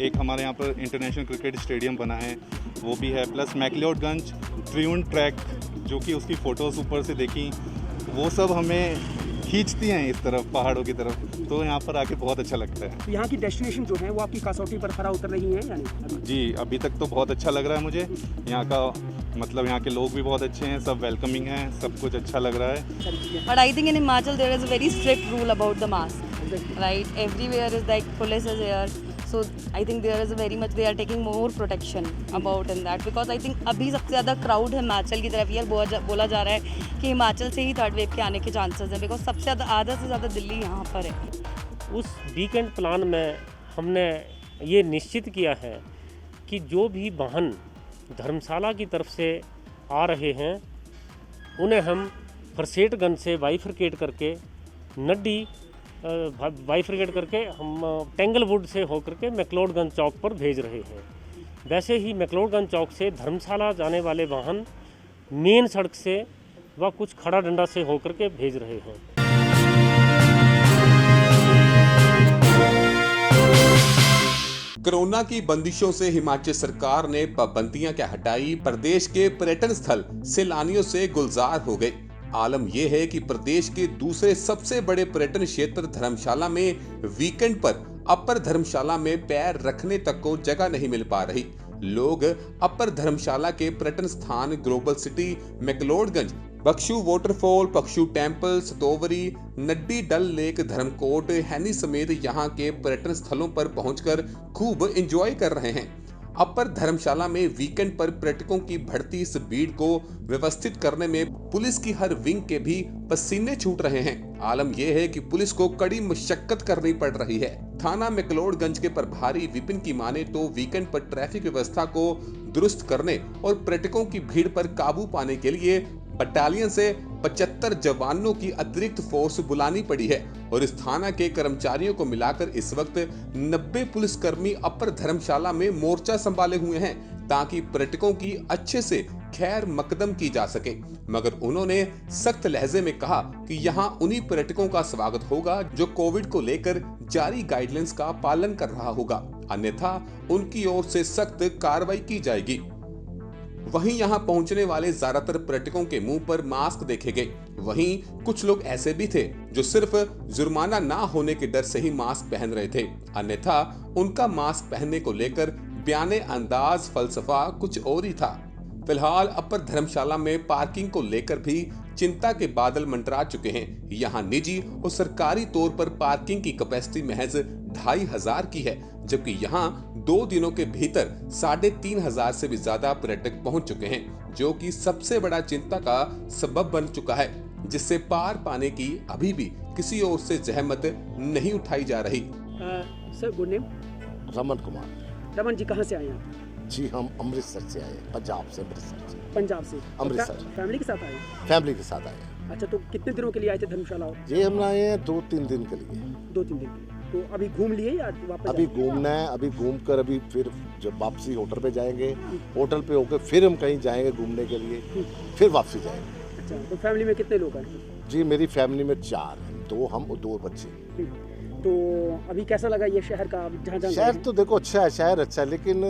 एक हमारे यहाँ पर इंटरनेशनल क्रिकेट स्टेडियम बना है वो भी है, प्लस मैक्लोडगंज ट्रियून ट्रैक जो कि उसकी फ़ोटोज़ ऊपर से देखी वो सब हमें खींचती हैं इस तरफ पहाड़ों की तरफ, तो यहाँ पर आके बहुत अच्छा लगता है। तो यहाँ की डेस्टिनेशन जो है वो आपकी कसौटी पर खरा उतर रही है या नहीं? जी, अभी तक तो बहुत अच्छा लग रहा है मुझे। यहाँ का मतलब यहाँ के लोग भी बहुत अच्छे हैं, सब वेलकमिंग हैं, सब कुछ अच्छा लग रहा है। But I think in Himachal there is a very strict rule about the mask, right? Everywhere is like police is here, so I think there is a very much they are taking more protection about in that because I think अभी सबसे ज़्यादा crowd Himachal की तरफ यार बोला जा रहा है कि हिमाचल से ही थर्ड वेव के आने के चांसेस हैं बिकॉज सबसे ज़्यादा आधा से ज़्यादा दिल्ली यहाँ पर है। उस वीकेंड प्लान में हमने ये निश्चित किया है कि जो भी वाहन धर्मशाला की तरफ से आ रहे हैं उन्हें हम फरसेटगंज से बाइफरकेट करके नड्डी बाइफरकेट करके हम टेंगलवुड से होकर के मैक्लोडगंज चौक पर भेज रहे हैं। वैसे ही मैक्लोडगंज चौक से धर्मशाला जाने वाले वाहन मेन सड़क से व कुछ खड़ा डंडा से होकर के भेज रहे हैं। कोरोना की बंदिशों से हिमाचल सरकार ने पाबंदियां क्या हटाई, प्रदेश के पर्यटन स्थल सैलानियों से गुलजार हो गए। आलम यह है कि प्रदेश के दूसरे सबसे बड़े पर्यटन क्षेत्र धर्मशाला में वीकेंड पर अपर धर्मशाला में पैर रखने तक को जगह नहीं मिल पा रही। लोग अपर धर्मशाला के पर्यटन स्थान global city, McLeodganj, Bhagsu waterfall, Bhagsu temple, Satobari, Naddi Dal lake, Dharamkot, हैनी समेत यहाँ के पर्यटन स्थलों पर पहुंचकर खूब एंजॉय कर रहे हैं। अपर धर्मशाला में वीकेंड पर पर्यटकों की बढ़ती इस भीड़ को व्यवस्थित करने में पुलिस की हर विंग के भी पसीने छूट रहे हैं। आलम यह है कि पुलिस को कड़ी मशक्कत करनी पड़ रही है। थाना मैक्लोडगंज के प्रभारी विपिन की माने तो वीकेंड पर ट्रैफिक व्यवस्था को दुरुस्त करने और पर्यटकों की भीड़ पर काबू पाने के लिए बटालियन से 75 जवानों की अतिरिक्त फोर्स बुलानी पड़ी है और इस थाना के कर्मचारियों को मिलाकर इस वक्त 90 पुलिसकर्मी अपर धर्मशाला में मोर्चा संभाले हुए हैं ताकि पर्यटकों की अच्छे से खैर मकदम की जा सके। मगर उन्होंने सख्त लहजे में कहा कि यहाँ उन्हीं पर्यटकों का स्वागत होगा जो कोविड को लेकर जारी गाइडलाइंस का पालन कर रहा होगा, अन्यथा उनकी ओर से सख्त कार्रवाई की जाएगी। वहीं यहां पहुंचने वाले ज्यादातर पर्यटकों के मुंह पर मास्क देखे गए। वहीं कुछ लोग ऐसे भी थे जो सिर्फ जुर्माना ना होने के डर से ही मास्क पहन रहे थे, अन्यथा उनका मास्क पहनने को लेकर बयाने अंदाज फलसफा कुछ और ही था। फिलहाल अपर धर्मशाला में पार्किंग को लेकर भी चिंता के बादल मंडरा चुके हैं। यहाँ निजी और सरकारी तौर पर पार्किंग की कैपेसिटी महज 2500 की है, जबकि यहाँ 2 दिनों के भीतर 3500 से भी ज्यादा पर्यटक पहुँच चुके हैं, जो कि सबसे बड़ा चिंता का सबब बन चुका है, जिससे पार पाने की अभी भी किसी ओर से जहमत नहीं उठाई जा रही। Sir good name? Raman Kumar. Raman ji कहाँ से आए हैं? जी हम अमृतसर से आए, पंजाब से, अमृतसर से। पंजाब से? अमृतसर। फैमिली के साथ आए हैं? फैमिली के साथ आए। अच्छा, तो कितने दिनों के लिए आए थे धर्मशाला? ये हम आए हैं 2-3 दिन के लिए। 2-3 दिन के लिए। तो अभी घूम लिए या वापस? अभी घूमना है, अभी घूम कर अभी फिर जब वापसी होटल पे जाएंगे, होटल पे होकर फिर हम कहीं जाएंगे घूमने के लिए, फिर वापसी जाएंगे। अच्छा, तो फैमिली में कितने लोग हैं? जी मेरी फैमिली में 4 हैं, 2 हम और 2 बच्चे। तो अभी कैसा लगा ये शहर का? जहाँ शहर तो देखो अच्छा है, शहर अच्छा है, लेकिन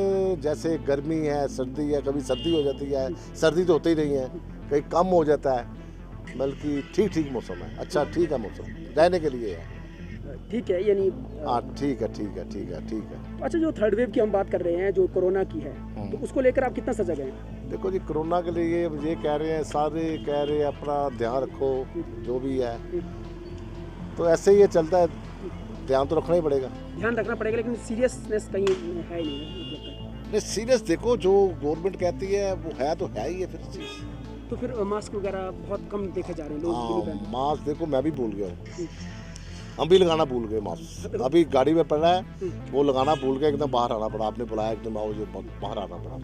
जैसे गर्मी है, सर्दी है, कभी सर्दी हो जाती है, सर्दी तो होती ही नहीं है, कहीं कम हो जाता है, बल्कि ठीक मौसम है, अच्छा ठीक है मौसम, रहने के लिए है। ठीक है, यानी हाँ ठीक है। अच्छा, जो थर्ड वेव की हम बात कर रहे हैं, जो कोरोना की है, तो उसको लेकर आप कितना सजग हैं? देखो जी, कोरोना के लिए ये कह रहे हैं, सारे कह रहे हैं अपना ध्यान रखो, जो भी है, तो ऐसे ही ये चलता है, ध्यान तो रखना ही पड़ेगा। ध्यान रखना पड़ेगा, लेकिन सीरियसनेस कहीं है नहीं। सीरियस देखो, जो गवर्नमेंट कहती है वो है तो है ही है फिर चीज़। तो फिर मास्क वगैरह बहुत कम देखे जा रहे हैं लोग। हाँ, मास्क देखो मैं भी भूल गया हूँ, हम भी लगाना भूल गए मास्क। अभी गाड़ी में पड़ा है, वो लगाना भूल गए, एकदम बाहर आना पड़ा। आपने बुलाया एकदम आओ, जो बाहर आना पड़ा।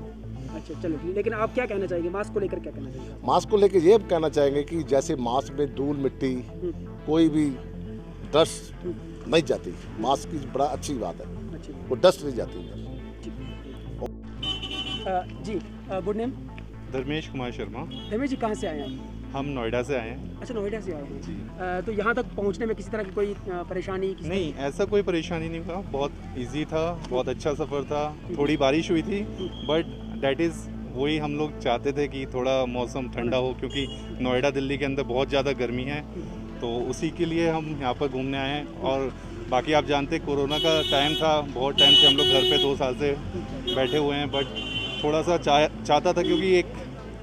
अच्छा चलो, लेकिन आप क्या कहना चाहेंगे मास्क को लेकर? क्या कहना चाहेंगे? मास्क को लेकर ये कहना चाहेंगे कि जैसे मास्क में धूल मिट्टी कोई भी डस्ट नहीं जाती, मास्क की बड़ा अच्छी बात है, वो डस्ट नहीं जाती। जी गुड नेम? धर्मेश कुमार शर्मा। धर्मेश जी कहाँ से आए हैं? हम नोएडा से आए हैं। अच्छा, नोएडा से आए हैं। तो यहाँ तक पहुँचने में किसी तरह की कोई परेशानी नहीं, ऐसा कोई परेशानी नहीं हुआ, बहुत इजी था, बहुत अच्छा सफ़र था। थोड़ी बारिश हुई थी बट दैट इज़ वही हम लोग चाहते थे कि थोड़ा मौसम ठंडा हो, क्योंकि नोएडा दिल्ली के अंदर बहुत ज़्यादा गर्मी है, तो उसी के लिए हम यहाँ पर घूमने आए हैं। और बाकी आप जानते हैं कोरोना का टाइम था, बहुत टाइम से हम लोग घर पे 2 साल से बैठे हुए हैं, बट थोड़ा सा चाहता था, क्योंकि एक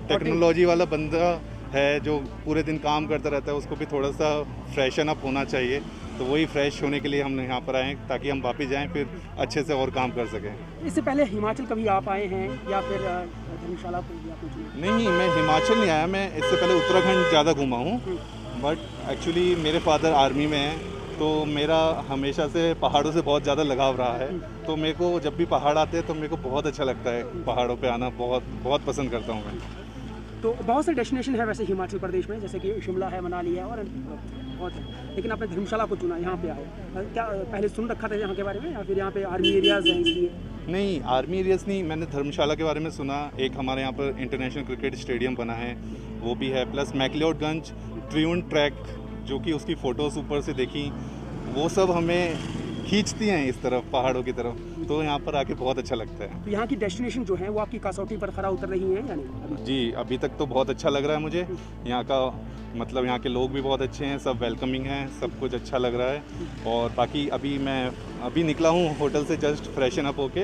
टेक्नोलॉजी वाला बंदा है जो पूरे दिन काम करता रहता है, उसको भी थोड़ा सा फ्रेशन अप होना चाहिए, तो वही फ्रेश होने के लिए हम यहाँ पर आए हैं, ताकि हम वापस जाएं फिर अच्छे से और काम कर सकें। इससे पहले हिमाचल कभी आप आए हैं या फिर धर्मशाला को या कुछ? नहीं, मैं हिमाचल नहीं आया, मैं इससे पहले उत्तराखंड ज़्यादा घूमा हूँ, बट एक्चुअली मेरे फादर आर्मी में हैं, तो मेरा हमेशा से पहाड़ों से बहुत ज़्यादा लगाव रहा है, तो मेरे को जब भी पहाड़ आते हैं तो मेरे को बहुत अच्छा लगता है, पहाड़ों पे आना बहुत बहुत पसंद करता हूँ मैं। तो बहुत से डेस्टिनेशन है वैसे हिमाचल प्रदेश में, जैसे कि शिमला है, मनाली है और बहुत है, लेकिन आपने धर्मशाला को चुना, यहाँ पे आए। क्या पहले सुन रखा था यहाँ के बारे में या फिर यहाँ पे आर्मी एरियाज़ हैं इसलिए? नहीं, आर्मी एरियाज़ नहीं, मैंने धर्मशाला के बारे में सुना। एक हमारे यहाँ पर इंटरनेशनल क्रिकेट स्टेडियम बना है, वो भी है, प्लस मैक्लियोडगंज ट्रियून ट्रैक, जो कि उसकी फ़ोटोज़ ऊपर से देखी, वो सब हमें खींचती हैं इस तरफ, पहाड़ों की तरफ, तो यहाँ पर आके बहुत अच्छा लगता है। तो यहाँ की डेस्टिनेशन जो है वो आपकी कसौटी पर खरा उतर रही है या नहीं? जी, अभी तक तो बहुत अच्छा लग रहा है मुझे। यहाँ का मतलब यहाँ के लोग भी बहुत अच्छे हैं, सब वेलकमिंग हैं, सब कुछ अच्छा लग रहा है। और बाकी अभी निकला हूँ होटल से जस्ट फ्रेशन अप होके,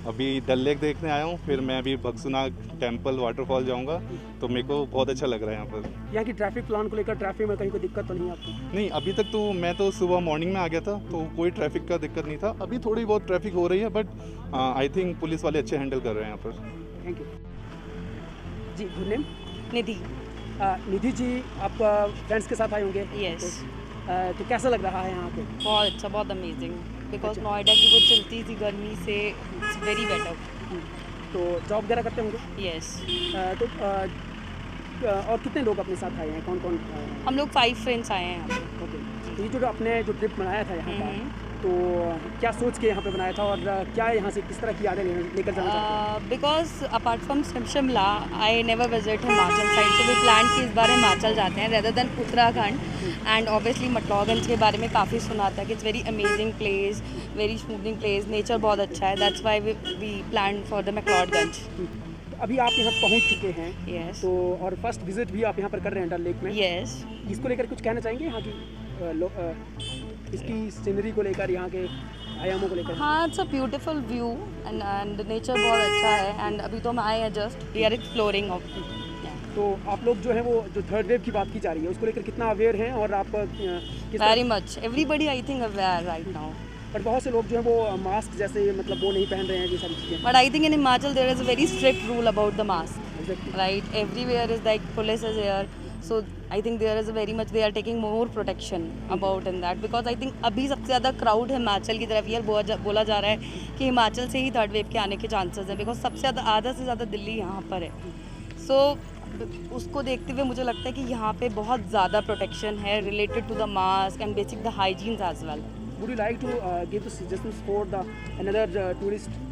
अभी डल लेक देखने आया हूँ, फिर मैं अभी बक्सुनाग टेम्पल वाटरफॉल जाऊँगा, तो मेरे को बहुत अच्छा लग रहा है यहाँ पर। यहाँ की ट्रैफिक प्लान को लेकर ट्रैफिक में कहीं कोई दिक्कत तो नहीं आपको? नहीं, अभी तक तो मैं तो सुबह मॉर्निंग में आ गया था, तो कोई ट्रैफिक का दिक्कत नहीं था। अभी थोड़ी बहुत ट्रैफिक हो रही है, बट आई थिंक पुलिस वाले अच्छे हैंडल कर रहे हैं यहाँ पर। Thank you ji. Good name? Nidhi. Nidhi ji, आप फ्रेंड्स के साथ आए होंगे? यस। तो कैसा लग रहा है यहाँ पे? बहुत अच्छा, बहुत अमेजिंग, बिकॉज नोएडा की वो चलती थी गर्मी से, इट्स वेरी बेटर। तो जॉब वगैरह करते होंगे? यस। तो और कितने लोग अपने साथ आए हैं, कौन कौन? हम लोग 5 फ्रेंड्स आए हैं यहाँ पे। ओके, तो ये जो आपने जो ट्रिप बनाया था यहाँ का, तो क्या सोच के यहाँ पे बनाया था और क्या यहाँ से किस तरह की यादें लेकर जाना चाहते हैं? Because apart from Shimla I never visit Himachal side, तो वी प्लान कि इस बार हिमाचल जाते हैं rather than Uttarakhand. And obviously McLeodganj के बारे में काफ़ी सुना था कि it's very amazing place, very smoothing place, nature बहुत अच्छा है, that's why we plan for the McLeodganj. तो अभी आप यहाँ पहुँच चुके हैं? यस। तो और फर्स्ट विजिट भी आप यहाँ पर कर रहे हैं डल लेक में? यस। इसको लेकर कुछ कहना चाहेंगे यहाँ की इसकी सीनरी को लेकर, यहाँ के आयामों को लेकर? हाँ, it's a beautiful view and nature बहुत अच्छा है। एंड अभी तो हम आए हैं, just we are exploring of. तो आप लोग जो है वो जो थर्ड वेव की बात की जा रही है उसको लेकर कितना अवेयर हैं और आप very much, everybody I think aware right now. पर बहुत से लोग जो है वो मास्क जैसे मतलब वो नहीं पहन रहे हैं, ये सारी चीज़ें। But I think in Himachal there is a very strict rule about the mask, right? Everywhere is like police is here, so I think there is a very much they are taking more protection about in that, because I think अभी सबसे ज़्यादा crowd Himachal की तरफ ये बोला जा रहा है कि हिमाचल से ही थर्ड वेव के आने के चांसेस हैं, बिकॉज सबसे ज़्यादा आधा से ज़्यादा दिल्ली यहाँ पर है। सो उसको देखते हुए मुझे लगता है कि यहाँ पे बहुत ज़्यादा प्रोटेक्शन है related to the mask and basic the hygienes as well. Would you like to give the suggestions for the another tourist?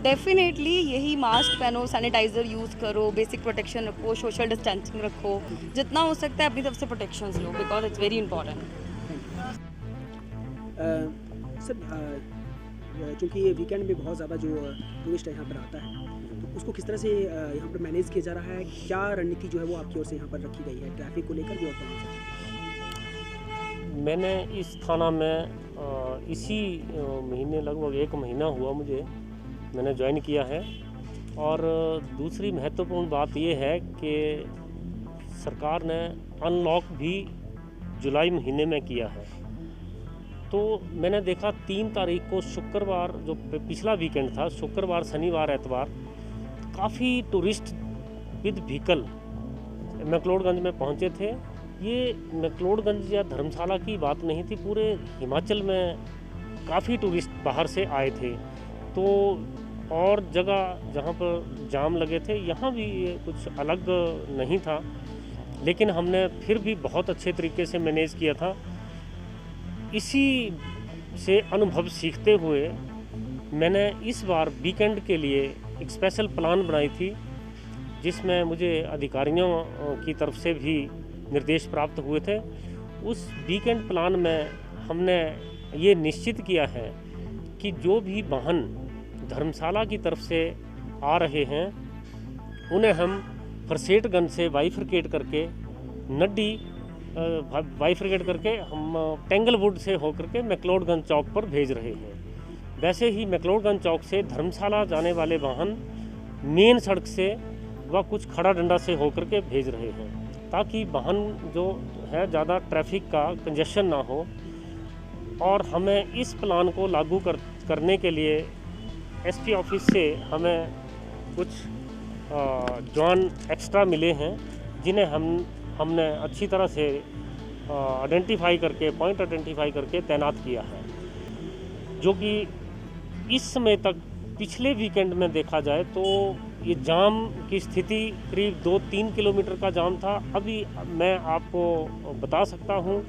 Definitely यही मास्क पहनो, सैनिटाइज़र यूज़ करो, बेसिक प्रोटेक्शन रखो, सोशल डिस्टेंसिंग रखो, जितना हो सकता है अपनी तरफ से protections low, because it's very important. Sir, चूँकि वीकेंड में बहुत ज़्यादा जो टूरिस्ट यहाँ पर आता है, तो उसको किस तरह से यहाँ पर मैनेज किया जा रहा है? क्या रणनीति जो है वो आपकी ओर से यहाँ पर रखी गई है, ट्रैफिक को लेकर भी और कहाँ से? मैंने इस थाना में इसी महीने लगभग 1 महीना हुआ मुझे मैंने ज्वाइन किया है। और दूसरी महत्वपूर्ण बात ये है कि सरकार ने अनलॉक भी जुलाई महीने में किया है। तो मैंने देखा 3 तारीख को शुक्रवार, जो पिछला वीकेंड था, शुक्रवार शनिवार एतवार, काफ़ी टूरिस्ट विद व्हीकल मैक्लोडगंज में पहुंचे थे। ये मैक्लोडगंज या धर्मशाला की बात नहीं थी, पूरे हिमाचल में काफ़ी टूरिस्ट बाहर से आए थे। तो और जगह जहाँ पर जाम लगे थे यहाँ भी ये कुछ अलग नहीं था, लेकिन हमने फिर भी बहुत अच्छे तरीके से मैनेज किया था। इसी से अनुभव सीखते हुए मैंने इस बार वीकेंड के लिए एक स्पेशल प्लान बनाई थी, जिसमें मुझे अधिकारियों की तरफ से भी निर्देश प्राप्त हुए थे। उस वीकेंड प्लान में हमने ये निश्चित किया है कि जो भी वाहन धर्मशाला की तरफ से आ रहे हैं उन्हें हम फरसेटगंज से बाइफरकेट करके नड्डी बाइफरकेट करके हम टेंगलवुड से होकर के मैक्लोडगंज चौक पर भेज रहे हैं। वैसे ही मैक्लोडगंज चौक से धर्मशाला जाने वाले वाहन मेन सड़क से व कुछ खड़ा डंडा से होकर के भेज रहे हैं, ताकि वाहन जो है ज़्यादा ट्रैफिक का कंजेशन ना हो। और हमें इस प्लान को लागू करने के लिए एसपी ऑफिस से हमें कुछ जवान एक्स्ट्रा मिले हैं, जिन्हें हमने अच्छी तरह से आइडेंटिफाई करके पॉइंट आइडेंटिफाई करके तैनात किया है, जो कि इस समय तक पिछले वीकेंड में देखा जाए तो ये जाम की स्थिति करीब 2-3 किलोमीटर का जाम था। अभी मैं आपको बता सकता हूँ,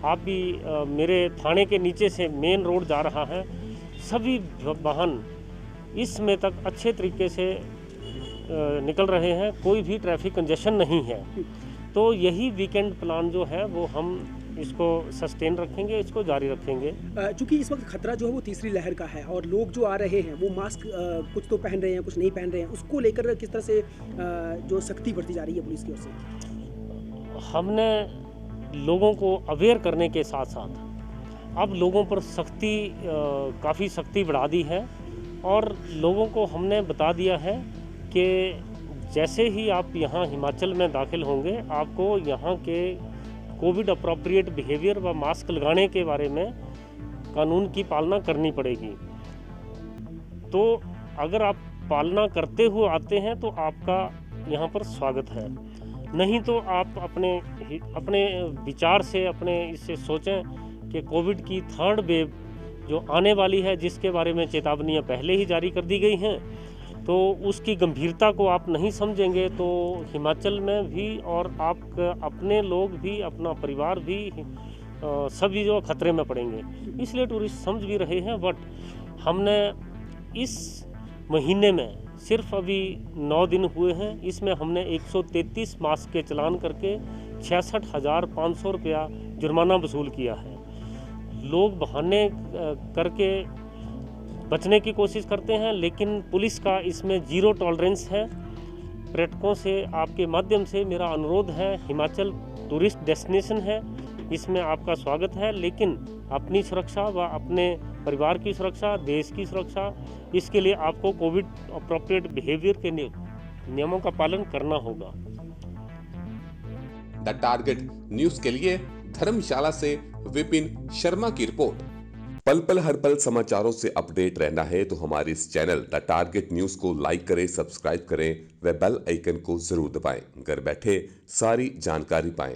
आप भी मेरे थाने के नीचे से मेन रोड जा रहा है, सभी वाहन इस समय तक अच्छे तरीके से निकल रहे हैं, कोई भी ट्रैफिक कंजेशन नहीं है। तो यही वीकेंड प्लान जो है वो हम इसको सस्टेन रखेंगे, इसको जारी रखेंगे। चूँकि इस वक्त खतरा जो है वो तीसरी लहर का है और लोग जो आ रहे हैं वो मास्क कुछ तो पहन रहे हैं, कुछ नहीं पहन रहे हैं, उसको लेकर किस तरह से जो सख्ती बढ़ती जा रही है पुलिस की ओर से? हमने लोगों को अवेयर करने के साथ साथ अब लोगों पर सख्ती काफ़ी सख्ती बढ़ा दी है और लोगों को हमने बता दिया है कि जैसे ही आप यहाँ हिमाचल में दाखिल होंगे आपको यहाँ के कोविड अप्रोप्रिएट बिहेवियर व मास्क लगाने के बारे में कानून की पालना करनी पड़ेगी। तो अगर आप पालना करते हुए आते हैं तो आपका यहाँ पर स्वागत है, नहीं तो आप अपने विचार से अपने इससे सोचें कि कोविड की थर्ड वेव जो आने वाली है, जिसके बारे में चेतावनियाँ पहले ही जारी कर दी गई हैं, तो उसकी गंभीरता को आप नहीं समझेंगे तो हिमाचल में भी और आप अपने लोग भी, अपना परिवार भी सभी जो खतरे में पड़ेंगे। इसलिए टूरिस्ट समझ भी रहे हैं। बट हमने इस महीने में सिर्फ अभी 9 दिन हुए हैं, इसमें हमने 133 मास्क के चालान करके 66,500 रुपया जुर्माना वसूल किया है। लोग बहाने करके बचने की कोशिश करते हैं, लेकिन पुलिस का इसमें जीरो टॉलरेंस है। पर्यटकों से आपके माध्यम से मेरा अनुरोध है, हिमाचल टूरिस्ट डेस्टिनेशन है, इसमें आपका स्वागत है, लेकिन अपनी सुरक्षा व अपने परिवार की सुरक्षा, देश की सुरक्षा, इसके लिए आपको कोविड अप्रोप्रिएट बिहेवियर के नियमों का पालन करना होगा। द टारगेट न्यूज़ के लिए धर्मशाला से विपिन शर्मा की रिपोर्ट। पल पल हर पल समाचारों से अपडेट रहना है तो हमारे इस चैनल द टारगेट न्यूज़ को लाइक करें, सब्सक्राइब करें व बेल आइकन को जरूर दबाएं। घर बैठे सारी जानकारी पाएं।